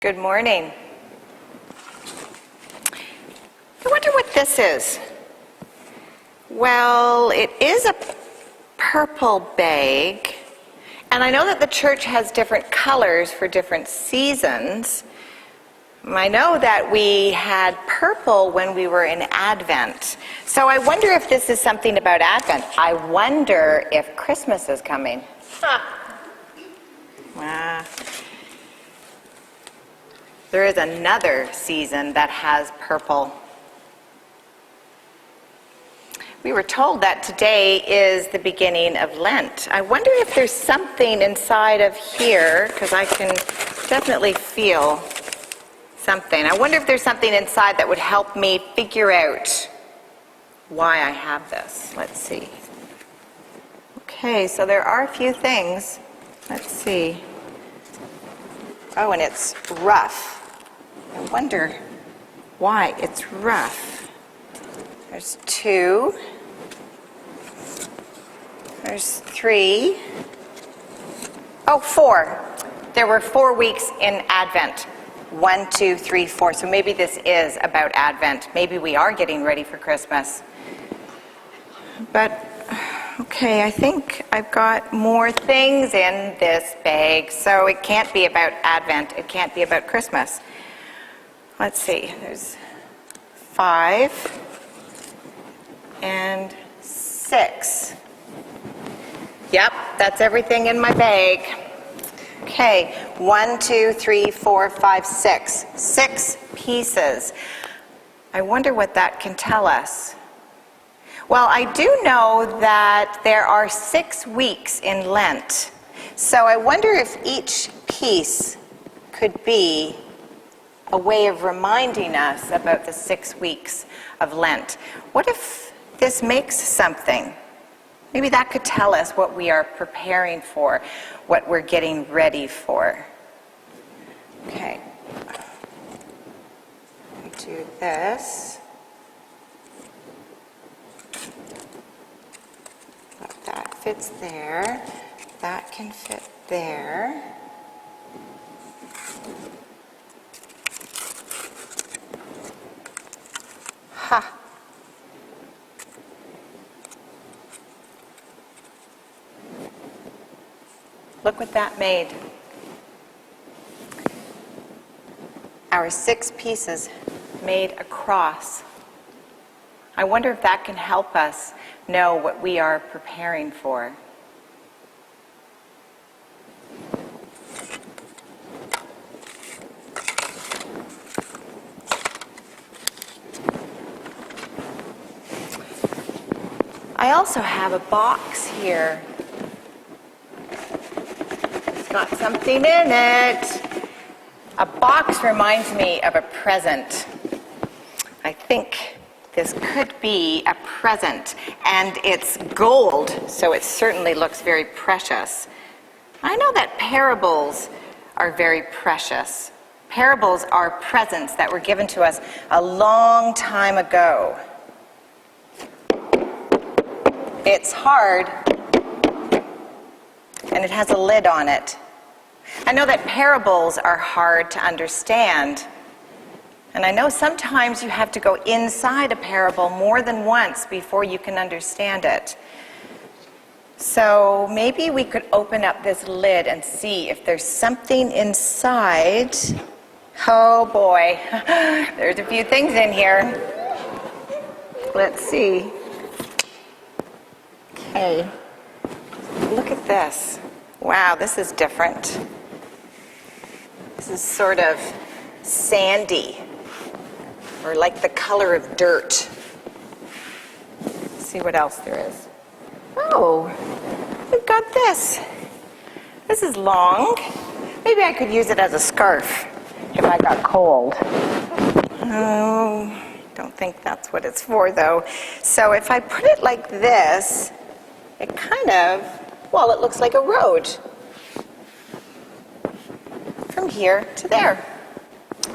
Good morning. I wonder what this is. Well, it is a purple bag, and I know that the church has different colors for different seasons. I know that we had purple when we were in Advent. So I wonder if this is something about Advent. I wonder if Christmas is coming. Wow. There is another season that has purple. We were told that today is the beginning of Lent. I wonder if there's something inside of here, because I can definitely feel something. I wonder if there's something inside that would help me figure out why I have this. Let's see. Okay, so there are a few things. Let's see. Oh, and it's rough. I wonder why it's rough. There's 2. There's 3. Oh, 4. There were 4 weeks in Advent. 1, 2, 3, 4. So maybe this is about Advent. Maybe we are getting ready for Christmas. But, okay, I think I've got more things in this bag. So it can't be about Advent. It can't be about Christmas. Let's see. There's 5 and 6. Yep, that's everything in my bag. Okay, 1, 2, 3, 4, 5, 6. 6 pieces. I wonder what that can tell us. Well, I do know that there are 6 weeks in Lent. So I wonder if each piece could be a way of reminding us about the 6 weeks of Lent. What if this makes something? Maybe that could tell us what we are preparing for, what we're getting ready for. Okay. Do this. That fits there. That can fit there. Ha! Look what that made. Our 6 pieces made a cross. I wonder if that can help us know what we are preparing for. I also have a box here. It's got something in it. A box reminds me of a present. I think this could be a present, and it's gold, so it certainly looks very precious. I know that parables are very precious. Parables are presents that were given to us a long time ago. It's hard, and it has a lid on it. I know that parables are hard to understand, and I know sometimes you have to go inside a parable more than once before you can understand it. So maybe we could open up this lid and see if there's something inside. Oh boy, there's a few things in here. Let's see. Okay, look at this. Wow, this is different. This is sort of sandy, or like the color of dirt. Let's see what else there is. Oh, we've got this. This is long. Maybe I could use it as a scarf if I got cold. Oh, don't think that's what it's for though. So if I put it like this, it kind of, well, it looks like a road. From here to there.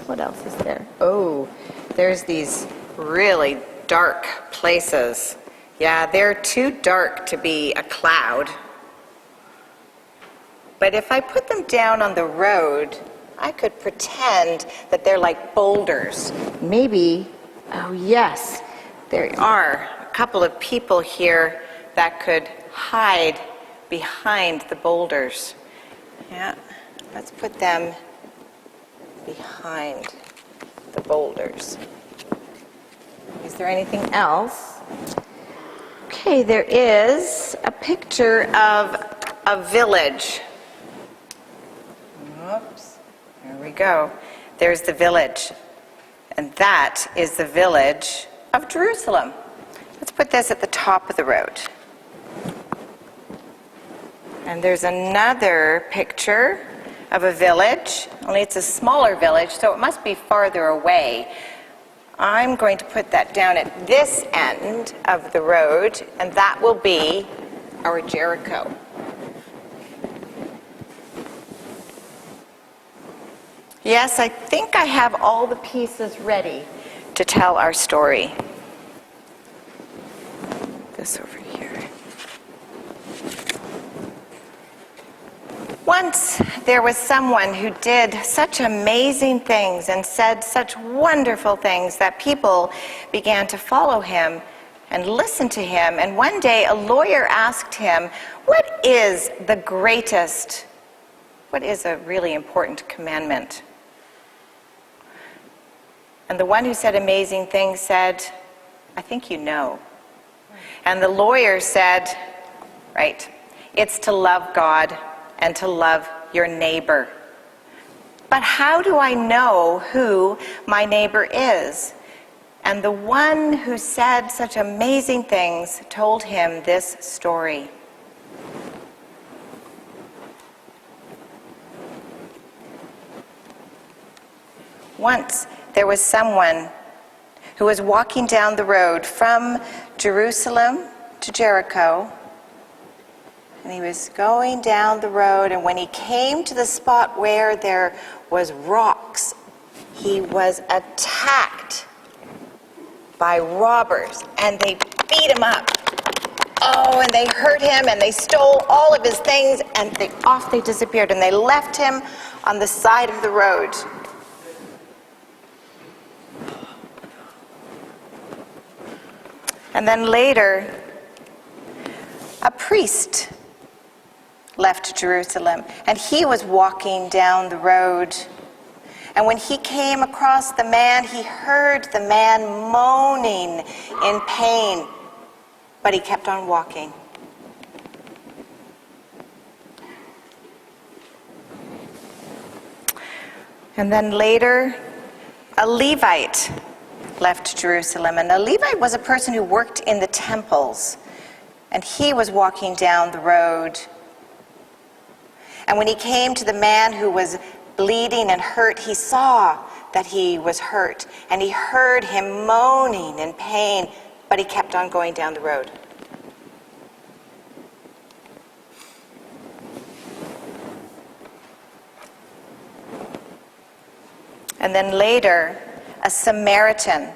What else is there? Oh, there's these really dark places. Yeah, they're too dark to be a cloud. But if I put them down on the road, I could pretend that they're like boulders. Maybe, oh yes, there are a couple of people here that could hide behind the boulders. Yeah, let's put them behind the boulders. Is there anything else? Okay, there is a picture of a village. Oops, there we go. There's the village. And that is the village of Jerusalem. Let's put this at the top of the road. And there's another picture of a village, only it's a smaller village, so it must be farther away. I'm going to put that down at this end of the road, and that will be our Jericho. Yes, I think I have all the pieces ready to tell our story. This over here. Once there was someone who did such amazing things and said such wonderful things that people began to follow him and listen to him. And one day a lawyer asked him, what is a really important commandment? And the one who said amazing things said, I think you know. And the lawyer said, right, it's to love God and to love your neighbor. But how do I know who my neighbor is? And the one who said such amazing things told him this story. Once there was someone who was walking down the road from Jerusalem to Jericho, and he was going down the road, and when he came to the spot where there was rocks, he was attacked by robbers, and they beat him up. Oh, and they hurt him, and they stole all of his things, and off they disappeared, and they left him on the side of the road. And then later, a priest left Jerusalem, and he was walking down the road. And when he came across the man, he heard the man moaning in pain, but he kept on walking. And then later, a Levite left Jerusalem. And a Levite was a person who worked in the temples. And he was walking down the road. And when he came to the man who was bleeding and hurt, he saw that he was hurt. And he heard him moaning in pain, but he kept on going down the road. And then later, a Samaritan.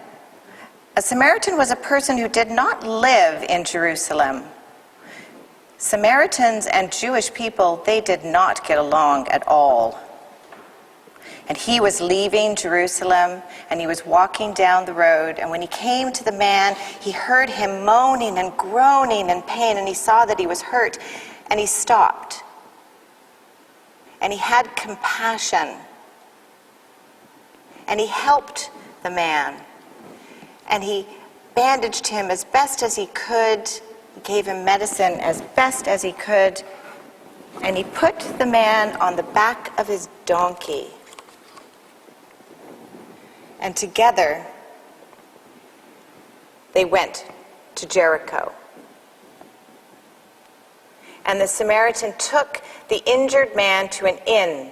A Samaritan was a person who did not live in Jerusalem. Samaritans and Jewish people, they did not get along at all. And he was leaving Jerusalem, and he was walking down the road, and when he came to the man, he heard him moaning and groaning in pain, and he saw that he was hurt, and he stopped. And he had compassion. And he helped the man. And he bandaged him as best as he could. He gave him medicine as best as he could. And he put the man on the back of his donkey. And together, they went to Jericho. And the Samaritan took the injured man to an inn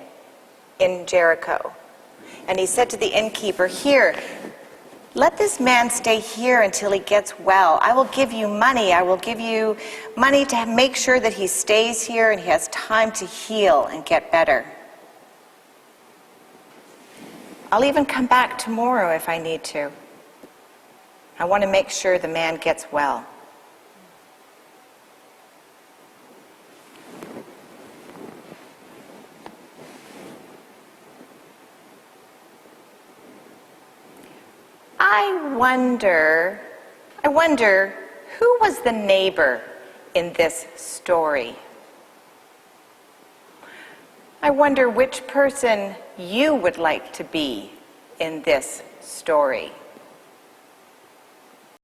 in Jericho. And he said to the innkeeper, "Here, let this man stay here until he gets well. I will give you money. I will give you money to make sure that he stays here and he has time to heal and get better. I'll even come back tomorrow if I need to. I want to make sure the man gets well." I wonder, who was the neighbor in this story? I wonder which person you would like to be in this story.